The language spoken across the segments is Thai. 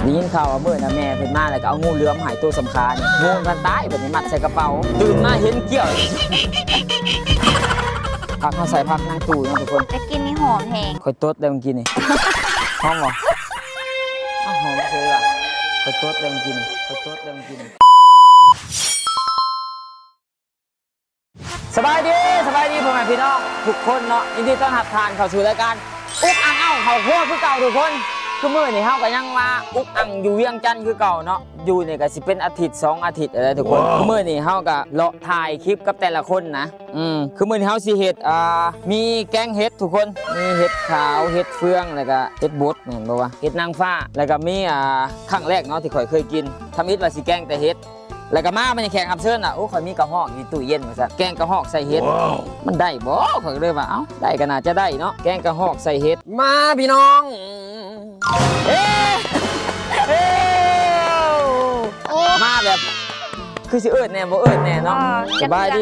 ได้ยินข่าวว่าเมื่อนะแม่เพิ่นมาแล้วก็เอางูเหลือมหายตัวสำคัญงูมันตายแบบนี้มัดใส่กระเป๋าตื่นมาเห็นเกี่ยวพักเขาใส่พักนั่งตู้นะทุกคนจะกินนี่หอมแหงคอยตดได้มึงกินนี่หอมเหรอหอมเลยอ่ะคอยตดได้มึงกินคอยตดได้มึงกินสบายดีพ่อแม่พี่น้องทุกคนเนาะยินดีต้อนรับทานเข้าสู่รายการอุ๊กอังเอ้าเขาโคตรคือเก่าทุกคนคือมื้อนี่เฮาก็ยังว่าอุ๊กอังอยู่เวียงจันทน์คือเก่าเนาะอยู่นี่ก็สิเป็นอาทิตย์2 อาทิตย์อะไรทุกคนคือมื้อนี่เฮาก็เลาะถ่ายคลิปกับแต่ละคนนะคือมื้อนี่เฮาสิเฮ็ดมีแกงเห็ดทุกคนมีเห็ดขาวเห็ดเฟืองแล้วก็เห็ดบดเห็นบ่ว่าเห็ดนางฟ้าแล้วก็มีครั้งแรกเนาะที่ข่อยเคยกินทำอิดว่าสิแกงแต่เห็ดแล้วก็มาเป็นแขกรับเชิญโอ้ข่อยมีกระหอกอยู่ตู้เย็นเหมือนกันแกงกระหอกใส่เห็ดมันได้บ่ข่อยเลยว่าเอ้าได้ก็น่าจะได้เนาะแกงกระหอกใส่เห็ดมาพี่น้องมาแบบคือสิเอิดแน่บ่เอิดแน่เนาะสบายดี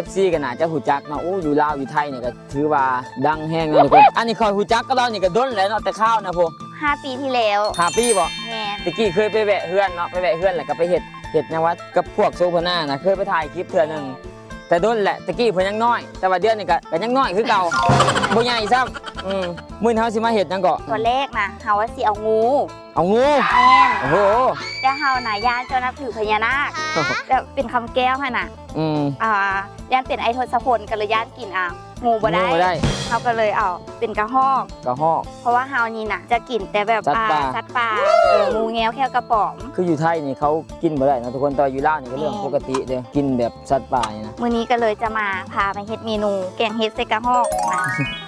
FC กันน่าจะหูจักเนาะโอ้อยู่ลาวอยู่ไทยเนี่ยก็ถือว่าดังแห้งนะทุกคนอันนี้คอยหูจักก็เรานี่ก็ด้นแล้วเนาะแต่ข้าวนะพวก5 ปีที่แล้ว5 ปีบ่ตะกี้เคยไปแวะเฮือนเนาะไปแวะเฮือนแล้วก็ไปเฮ็ดนวัดกับพวกโซพน่านะเคยไปถ่ายคลิปเทื่อนึงแต่ด้นแหละตะกี้เพิ่นยังน้อยแต่ว่าเดือนนี้ก็ยังน้อยคือเก่าบ่ใหญ่ซ้ำมื้อเฮาสิมาเฮ็ดหยังก็ตัวแรกนะเฮาว่าสิเอางูโอ้โหแต่เฮาน่ะย่านเจ้านับถือพญานาคแล้วเป็นคำแก้วให้น่ะย่านเป็นไอทศพลก็เลยย่านกินงูบ่ได้เฮาก็เลยเอาเป็นกระหอกเพราะว่าเฮานี่น่ะจะกินแต่แบบสัตว์ป่างูแง้วแค่กระป๋อมคืออยู่ไทยนี่เขากินบ่ได้นะทุกคนแต่อยู่ลาวนี่ก็เรื่องปกติเด้อกินแบบสัตว์ป่านี่นะมื้อนี้ก็เลยจะมาพาไปเฮ็ดเมนูแกงเห็ดใส่กระหอกนะ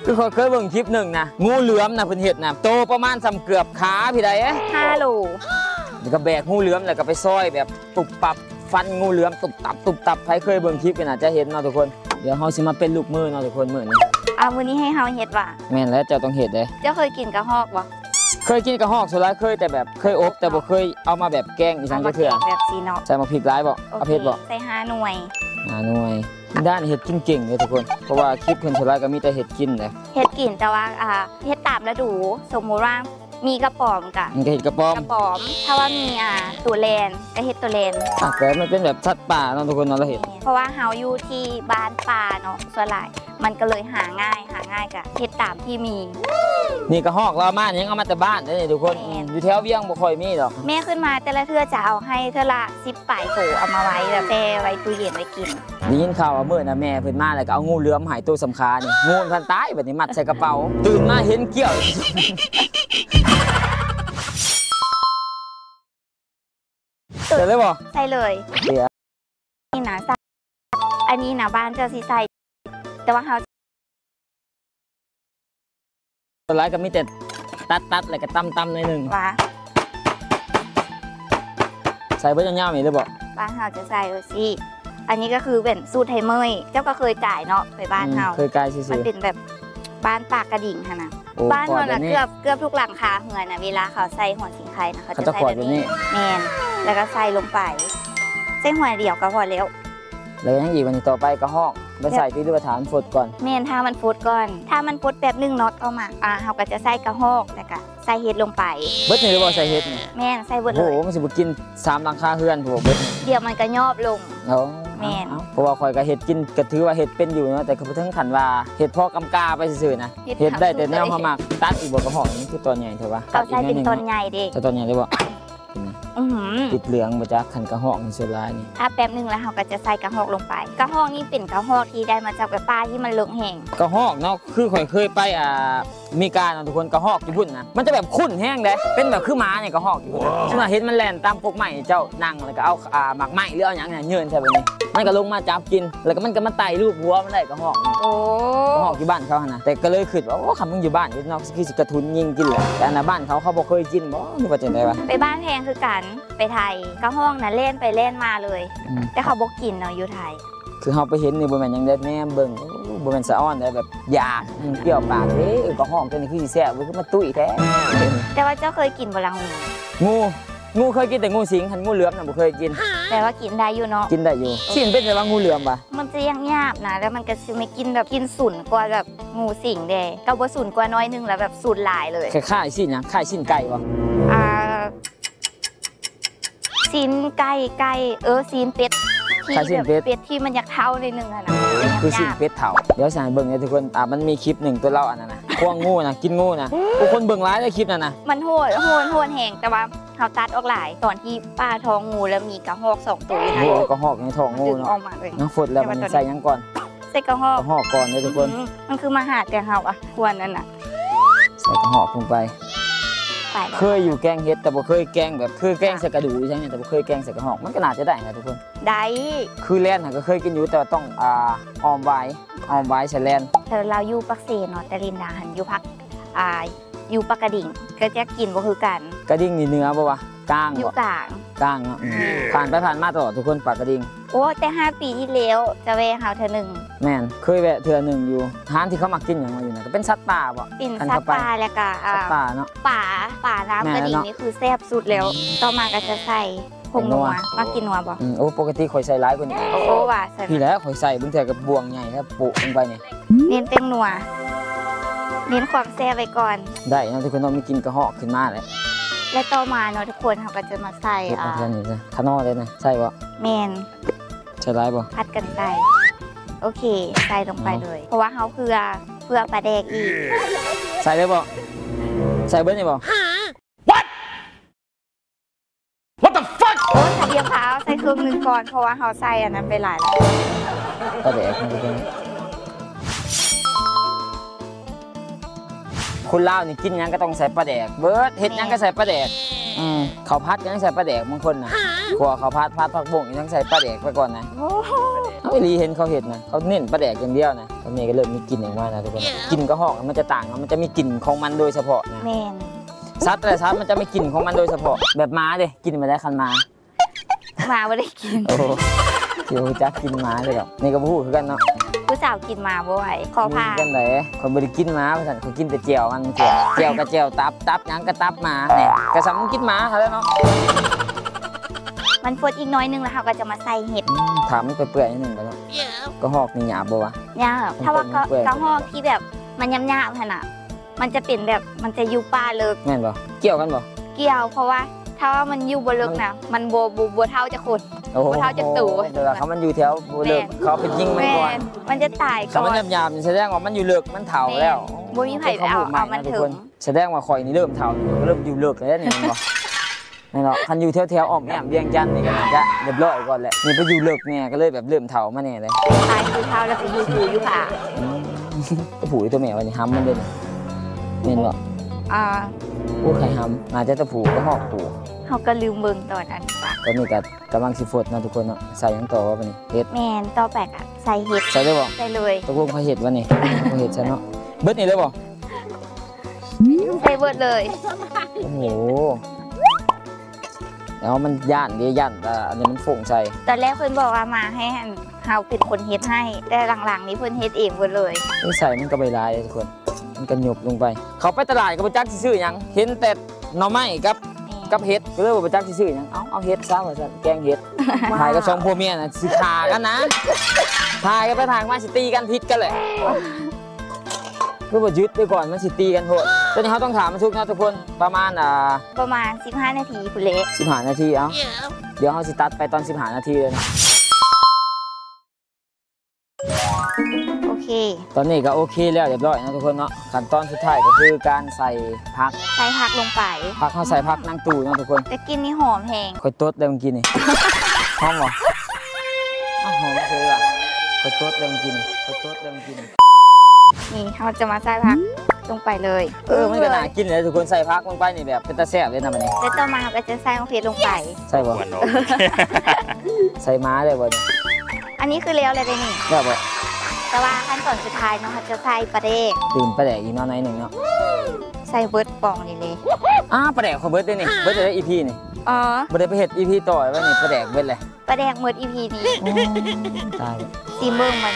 คือเคยเบิ่งคลิปนึงนะงูเหลือมนะเพิ่นเฮ็ดนะโตประมาณซ้ำเกือบขาพี่ใด5 โลแล้วก็แบกงูเหลือมแล้วก็ไปซอยแบบตุบปับฟันงูเหลือมตุบตับใครเคยเบิ่งคลิปกันน่ะจะเห็นเนาะทุกคนเดี๋ยวเฮาสิมาเป็นลูกมือเนาะทุกคนมื้อนี้มื้อนี้ให้เฮาเฮ็ดว่ะแม่นแล้วเจ้าต้องเฮ็ดเด้เจ้าเคยกินกระหอกบ่เคยกินกระหอกสุดท้ายเคยแต่แบบเคยอบแต่บ่เคยเอามาแบบแกงอีสานจักเทื่อแบบซีเนาะใส่มะพริกหลายบ่เอาเผ็ดบ่ใส่5 หน่วยด้านเห็ดกินเก่งเลยทุกคนเพราะว่าคลิปเพิ่นสุดท้ายก็มีแต่เห็ดกินเลยเห็ดกินแต่ว่าเห็ดตามฤดูสมมุติว่ามีกระป๋อมกะเห็ดกระป๋อมถ้าว่ามีตัวแลนก็เห็ดตัวแลนแต่มันเป็นแบบสัตว์ป่าเนาะทุกคนเนาะเราเห็นเพราะว่าเฮาอยู่ที่บ้านป่าเนาะส่วนหลายมันก็เลยหาง่ายกะเห็ดตามที่มีนี่กระหอกเรามายังเอามาแต่บ้านนี่ทุกคนอยู่แถวเวียงบ่ค่อยมีหรอกแม่ขึ้นมาแต่ละเทื่อจะเอาให้เทื่อละ10 ปลายโถเอามาไว้แบบแช่ไว้ตู้เย็นไว้กินได้ยินข่าวว่าเมื่อนะแม่เพิ่นมาแล้วก็เอางูเหลือมหายตัวสำคัญนี่งูมันตายแบบนี้มัดใส่กระเป๋าตื่นมาเห็นเกี่ยวใส่เลยบ่ใส่เลยนี่นะอันนี้นะบ้านเจ้าสิใส่แต่ว่าเฮาตัวร้ายก็มีแต่ตัดอะไรก็ตำหน่อยนึงใส่เบอร์ยาวๆนี่เลยบ่บ้านเฮาจะใส่สิอันนี้ก็คือเป็นสูตรไทยเมยเจ้าก็เคยจ่ายเนาะไปบ้านเฮาเคยจ่ายซื่อๆมันเป็นแบบบ้านปากกระดิ่งค่ะนะบ้านเฮาน่ะเกือบทุกหลังคาเหือนนะเวลาเขาใส่หัวสิงไข่นะเขาจะใส่แบบนี้แม่นแล้วก็ใส่ลงไปใส่หัวเดียวก็พอแล้วแล้วยังอีกวันนี้ต่อไปก็หอกไปใส่ที่รูปฐานฟดก่อนแม่นถ้ามันฟดก่อนถ้ามันฟดแบบ1 น็อตเข้ามาเขาก็จะใส่กระหอกแล้วก็ใส่เห็ดลงไปเบิดนี่หรือว่าใส่เห็ดแม่นใส่เบิดเลยโอ้โหมันสิบ่กิน3 หลังคาเฮือนถูกเบิดเดี๋ยวมันก็ยอบลงแม่นเพราะว่าข่อยก็เห็ดกินก็ถือว่าเห็ดเป็นอยู่เนาะแต่ก็บ่ถึงขั้นว่าเห็ดพอกำกาไปซื่อๆนะเห็ดได้แต่แนวเฮามักตัดอีกบ่กระหอกนี่คือตอนใหญ่เถอะว่าเอาใส่เป็นตอนใหญ่ดิตอนใหญ่ได้บ่ติดเหลืองมาจากขันกระหอกในโซลานี่ถ้าแป๊บนึงแล้วเราก็จะใส่กระหอกลงไปกระหอกนี่เป็นกระหอกที่ได้มาจากแบบป้าที่มันเลืองแห้งกระหอกเนาะคือข่อยเคยไปมีการทุกคนกระหอกญี่ปุ่นนะมันจะแบบขุ่นแห้งเลยเป็นแบบคือหมาเนี่ยกระหอกญี่ปุ่นช่วงเห็นมันแล่นตามพวกไม้เจ้านั่งแล้วก็เอาหมากไม้หรือเอาอย่างเงี้ยเยินใช่แบบนี้มันก็ลงมาจับกินแล้วก็มันก็มาไต่รูปหัวมันได้กระหอกกระหอกที่บ้านเขานะแต่ก็เลยคิดว่าโอ้คำมึงอยู่บ้านอยู่นอกคือสิกระทุนยิงกินแหละแต่ในบ้านเขาบอกเคยกินบ่นี่ว่าจะได้ปะไปบ้านแพงคือกันไปไทยกระหอกนะเล่นไปเล่นมาเลยแต่เขาบอกกินเนาะอยู่ไทยคือเขาไปเห็นนี่บนแมนยังได้แนมเบิ่งบนแมนสะอ้อนแบบอยากเกี่ยวปากเด้ก็ห้องตัวนี้คือแซ่บคือมาตุ้ยแท้แต่ว่าเจ้าเคยกินบลังงู งูเคยกินแต่งูสิงหันงูเหลือมน่ะบ่เคยกินแต่ว่ากินได้อยู่เนาะกินได้อยู่สิเป็นแต่ว่างูเหลือมปะมันจะยังหยาบนะแล้วมันก็จะไม่กินแบบกินสุนกว่าแบบงูสิงเด้ก็บ่สุนกว่าน้อยนึงแล้วแบบสุนหลายเลยคล้ายๆสินะคล้ายสินไก่ปะซีนไก่ซีนเป็ดที่แบบเป็ดที่มันอยากเท่าในหนึ่งอะนะคือสินเป็ดเถาเดี๋ยวสั่งเบิ่งเลยทุกคนมันมีคลิปหนึ่งตัวเล่าอันนั้นนะควงงูนะกินงูนะทุกคนเบิ่งร้ายในคลิปนั้นนะมันโหดแหงแต่ว่าเขาตัดออกหลายตอนที่ป้าท้องงูแล้วมีกระหอก2 ตัวนะกระหอกในท้องงูเนาะน้ำฝนแล้วมันใส่ยังก่อนใส่กระหอกก่อนเลยทุกคนมันคือมาหาแต่เฮาอะควรนั่นน่ะใส่กระหอกลงไปเคยอยู่แกงเห็ดแต่บ่เคยแกงแบบคือแกงใส่กระดูกใช่ไหมแต่บ่เคยแกงใส่กระหอกมันก็น่าจะได้นะทุกคนได้คือแล่นก็เคยกินอยู่แต่ต้องออมไว้ใส่แล่นแต่เราอยู่ปักเสเนาะแต่ลินดาหันอยู่พักอยู่ปากกระดิ่งก็จะกินบ่คือกันกระดิ่งนี่เนื้อป่ะวะกลางอยู่กลางเนาะผ่านไปผ่านมาตลอดทุกคนปากกระดิ่งโอ้แต่5 ปีที่แล้วจะแวะเฮาเทื่อนึงแม่นเคยแวะเทื่อนึงอยู่ร้านที่เขามักกินอย่างมาอยู่นะก็เป็นสัตว์ป่าบ่เป็นสัตว์ป่าแล้วก็สัตว์ป่าเนาะป่าน้ำกระดิ่งนี่คือแซ่บสุดแล้วต่อมาก็จะใส่ผงนัวมากินนัวบ่โอ้ปกติข่อยใส่หลายกว่านี้โอ้ว่าใส่พี่แล้วข่อยใส่เบิ่งแต่กับบวงใหญ่แล้วปุลงไปนี่เน้นเต็มนัวเน้นความแซ่บไว้ก่อนได้นะทุกคนต้องมีกินกระหอกขึ้นมาเลยและต่อมาเนาะทุกคนเขาก็จะมาใส่ขนอเลยนะใส่บ่แมนใส่ไรบ่ผัดกันใส่โอเคใส่ลงไปเลยเพราะว่าเขาเพื่อปลาแดกอีกใส่เลยบ่ใส่เบิ้ลนี่บ่ What the fuck โอ้ใส่เดียวเท้าใส่ครึ่งนึงก่อนเพราะว่าเขาใส่อันนั้นไปหลายแล้วปลาแดกคนลาวนี่กินยังก็ต้องใส่ปลาแดกเบิร์ดเห็ดยังก็ใส่ปลาแดกเขาพัดยังใส่ปลาแดกบางคนนะกลัวเขาพัดผักบุ้งยังใส่ปลาแดกไปก่อนนะเขาไม่รีเห็นเขาเห็ดนะเขาเน้นปลาแดกอย่างเดียวนะตอนนี้ก็เริ่มมีกลิ่นอย่างว่านะทุกคนกลิ่นกระหอกมันจะต่างมันจะมีกลิ่นของมันโดยเฉพาะนะซัดแต่ซัดมันจะไม่กลิ่นของมันโดยเฉพาะแบบม้าเด้กินมาได้คันม้าไม่ได้กินโอ้เดี๋ยวจะกินม้าเลยหรอนี่ก็พูดคือกันเนาะผู้สาวกินมาบ่อยขอพากันเลยคนบริกินม้าเพราะฉะนั้นเขากินแต่เจียวมันเจียวกับเจียวตับยังกระตับมาเนี่ยกระสังกินม้าแล้วเนาะมันฟดอีกน้อยนึงแล้วเขาก็จะมาใส่เห็ดถามมันเปื่อยๆนิดนึงก็เนาะก็หอกนี่หยาบบ่วะหยาบถ้าว่ากระหอกที่แบบมันยำๆขนาดมันจะเป็นแบบมันจะอยู่ป่าเลิกแม่นบ่เกี่ยวกันบ่เกี่ยวเพราะว่าถ้าว่ามันอยู่บนเลิกนะมันบัวเท่าจะคนบัวเท่าจะตู่เดี๋ยวเขามันอยู่แถวบัวเลิกเขาไปยิงมันก่อนมันจะตายก่อนมันยำๆแสดงว่ามันอยู่เลิกมันเถาแล้วบัวมีไผ่เอามันถึงแสดงว่าข่อยนี่เริ่มเถาเริ่มอยู่เลิกแล้วนี่บ่นี่เนาะคันอยู่แถวอ้อมแอมเวียงจันทร์นี่ก็น่าจะเรียบร้อยก่อนแหละนี่ไปอยู่เลิกเนี่ยก็เลยแบบเริ่มเถามาเนี่ยเลยตายคือเท่าแล้วไปอยู่ค่ะก็ผูตัวแม่วันนี้ห้ำมันเลยนี่เนาะผู้ใครห้ำน่าจะตะผูก็หอกผูเขาก็ลืมเบิ่งตอนนั้นปะตอนนี้ก็กำลังสิฟดนะทุกคนเนาะใส่ยังต่อว่าเป็นเห็ดแมนต่อแปลกอะใส่เห็ดใส่ได้บ่ใส่เลยตกลงเขาเห็ดวันนี้เขาเห็ดใช่เนาะเบิร์ดนี่เลยบ่ใส่เบิร์ดเลยโอ้โหแล้วมันย่านดีย่านอันนี้มันฝงใส่ตอนแรกเพื่อนบอกว่ามาให้เขาเป็นคนเฮ็ดให้แต่หลังๆนี้เพื่อนเฮ็ดเองหมดเลยนี่ใส่มันก็ใบลายเลยทุกคนมันก็หยบลงไปเขาไปตลาดก็ไปจักซื้อยังเห็นแต่หน่อไม้กับเห็ดก็เลยบอกไปจักซื้อยังเอาเห็ดซะว่าแกงเห็ดถ่ายกับสองพ่อเมียนะสิขากันนะถ่ายกันไปทางมาสิตีกันพิษกันเลยก็บอกยึดไปก่อนมันสิตีกันโหดตอนนี้เขาต้องถามมันทุกนะทุกคนประมาณ15 นาทีคุณเละ15 นาทีเดี๋ยวเขาสิตัดไปตอน15 นาทีเลยนะโอเคตอนนี้ก็โอเคแล้วเรียบร้อยนะทุกคนเนาะขั้นตอนสุดท้ายก็คือการใส่ผักลงไปผักเขาใส่ผักนางตู่นะทุกคนจะกินนี่หอมแห้งค่อยต๊ดเลยเมื่อกี้นี่หอมเหรอหอมเชื่อค่อยต๊ดเลยเมื่อกี้นี่ค่อยต๊ดเลยเมื่อกี้นี่เขาจะมาใส่ผักลงไปเลยมันก็น่ากินเลยทุกคนใส่ผักลงไปนี่แบบเป็นตาแซ่บเลยนะมันนี่แล้วต่อมาก็จะใส่มะเขือลงไปใส่บ่ใส่ม้าเลยบ่อันนี้คือเลี้ยวเลยได้นี่แบบบ่แต่ว่าขั้นตอนสุดท้ายเนาะเขาจะใส่ปลาแดกตื่นปลาแดกอีกน้อยหนึ่งเนาะใส่เบิร์ดปองนี่เลยปลาแดกเขาเบิร์ดได้นี่เบิร์ดได้อีพีนี่เบิร์ดไปเห็ดอีพีต่อไว้นี่ปลาแดกเบิร์ดเลยปลาแดกเบิร์ดอีพีนี้ตายซีเมืองมัน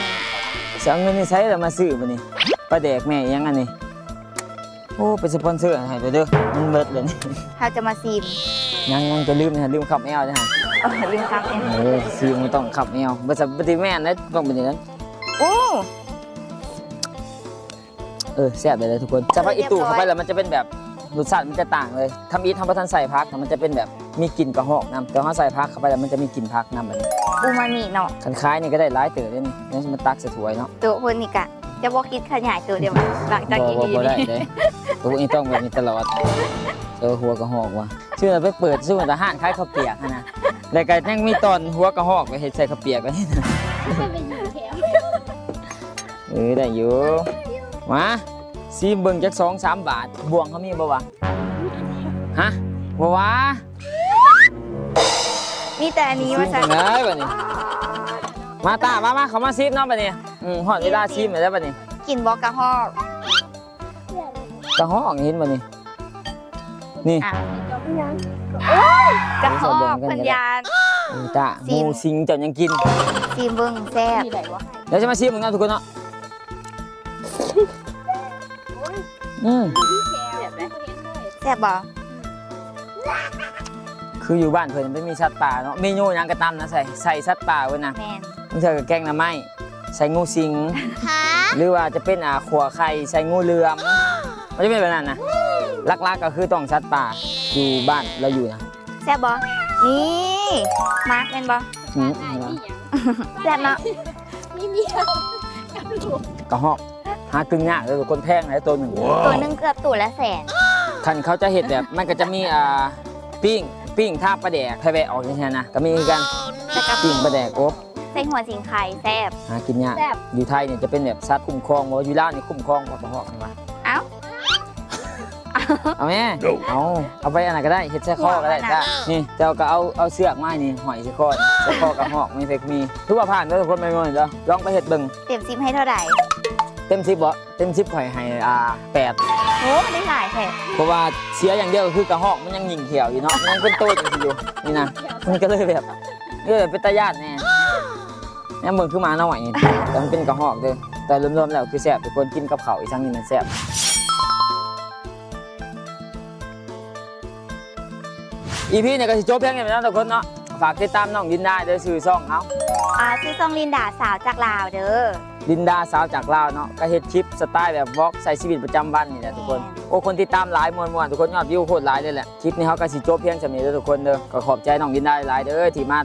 เสียเงินนี่ใช้แล้วมาซื้อมานี่ปลาแดกแม่ยังอันนี้ โอ้เป็นสปอนเซอร์ให้ไปเด้อมันเบิดเลยนี่ เขาจะมาซีม ยังจะลืมนะลืมขับแอลนะฮะ ลืมครับเอง ซีมันต้องขับแอลบริษัทปฏิแม่นนะต้องเป็นอย่างนั้น โอ้ แซ่บเลยทุกคนจะพักอีตู่เข้าไปแล้วมันจะเป็นแบบรสชาติมันจะต่างเลยทำอีทำประทานใส่พักมันจะเป็นแบบมีกลิ่นกระหอกน้ำแต่ถ้าใส่พักเข้าไปแล้วมันจะมีกลิ่นพักน้ำแบบนี้ อูมามิเนาะ คันคล้ายนี่ก็ได้ร้ายเต๋อเลยนี่นี่มันตักใส่ถ้วยเนาะ ตัวคนนี่กะจะบอกคิดขยายตัวเดียวหลังจากกินดี บ่ได้เลยตัวนี้ต้องแบบนี้ตลอดหัวกระหอกว่ะชื่อเราไปเปิดชื่อแต่ห้านคล้ายข้าวเปียกนะแล้วก็ยังมีตอนหัวกระหอกไปเห็ดใส่ข้าวเปียกไว้นี่นะได้อยู่มาซีเบิ่งจัก2-3 บาทบวงเขามีบ่วะฮะบ่วะ มีแต่อันนี้มา ซี ใช่ มกันเลยบัดนี้มาตามาเขามาซีมเนาะบัดนี้หอดเวลาซีมแล้วบัดนี้ กินบอกกระหอก กระหอกเห็นบัดนี้นี่ กระหอกปัญญา ตาหมูสิงเจ้ายังกิน ซีมเบิ้งแซ่บ เดี๋ยวจะมาซีมเหมือนกันทุกคนเนาะแซ่บบ่ คืออยู่บ้านเพิ่นไม่มีสัตว์ป่าเนาะเมนูยังกระตำนะใส่สัตว์ป่าไว้นะ แมน มันจะแกงหน่อไม้ใส่งูสิงหรือว่าจะเป็นขัวไข่ใส่งูเหลือมมันจะเป็นแบบนั้นนะลักๆก็คือต้องสัตว์ป่าอยู่บ้านเราอยู่นะ แซ่บบ่นี่มาร์กแมนบ่แซ่บเนาะ กระหอกหากึ่งยากเลยคนแพงเลยตัวหนึ่ง ตัวนึงเกือบตัวละแสน คันเขาจะเห็ดแบบมันก็จะมีปิ้งท่าปลาแดกไผ่แบะออกอย่างเงี้ยนะก็มีกัน แล้วก็ ปิ้งปลาแดกอบ ใส่หัวสิงไข่แซ่บ หากินยากอยู่ไทยเนี่ยจะเป็นแบบสัตว์คุ้มครองว่าอยู่ลาวนี่คุ้มครองกว่ากระหอกนี่วะ เอ้า เอาแม่เอาไปอันไหนก็ได้เห็ดใส่ข้อก็ได้จ้านี่เจ้าก็เอาเสือกไม้นี่หอยใส่ข้อใส่ข้อกระหอกมีเฟกมีทุกว่าผ่านทุกคนไม่งงเด้อลองไปเห็ดเบิ่ง เต็มซิมให้เท่าไหร่ เต็ม10บ่เต็ม10ข่อยให้8 โอ้ได้หลายแท้ เพราะว่าเสียอย่างเดียวคือกระหอกมันยังหยิ่งเขียวอยู่เนาะมันยังเป็นโตจังสิอยู่นี่นะมันก็เลยแบบเป็นตาญาติแน่เนี่ยเบิ่งคือมาหน่อยนี่แต่มันเป็นกระหอกเด้อแต่รวมๆแล้วคือแซ่บทุกคนกินกับข้าวอีกครั้งนี่มันแซ่บอีพีเนี่ยก็สิจบเพียงแค่นี้นะทุกคนเนาะฝากติดตามน้องลินดาเด้อชื่อซ่องเขา ชื่อซองลินดาสาวจากลาวเด้อ ลินดาสาวจากลาวเนาะก็เฮ็ดคลิปสไตล์แบบวอล์กใส่ชีวิตประจำวันนี่แหละทุกคนโอ้คนติดตามหลายมวนๆทุกคนยอดวิวโคตรหลายเลยแหละคลิปนี้เขาก็สิจบเพียงเท่านี้เด้อทุกคนเด้อก็ขอบใจน้องลินดาหลายเด้อที่มา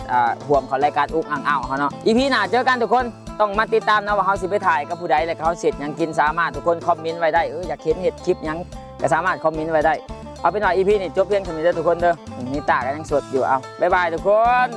ร่วมเข้ารายการอุ๊กอ่างอ้าวเขาเนาะอีพีหน้าเจอกันทุกคนต้องมาติดตามนะว่าเขาสิไปถ่ายกับผู้ใดและเขาเสร็จยังกินสามารถทุกคนคอมเมนต์ไว้ได้อยากเห็นเฮ็ดคลิปยังก็สามารถคอมเมนต์ไว้ได้เอาเป็นว่าอีพีนี้จบเพียงเท่านี้เด้อทุกคนเด้อนี่ตาก็ยังสดอยู่เอาบ๊ายบายทุกคน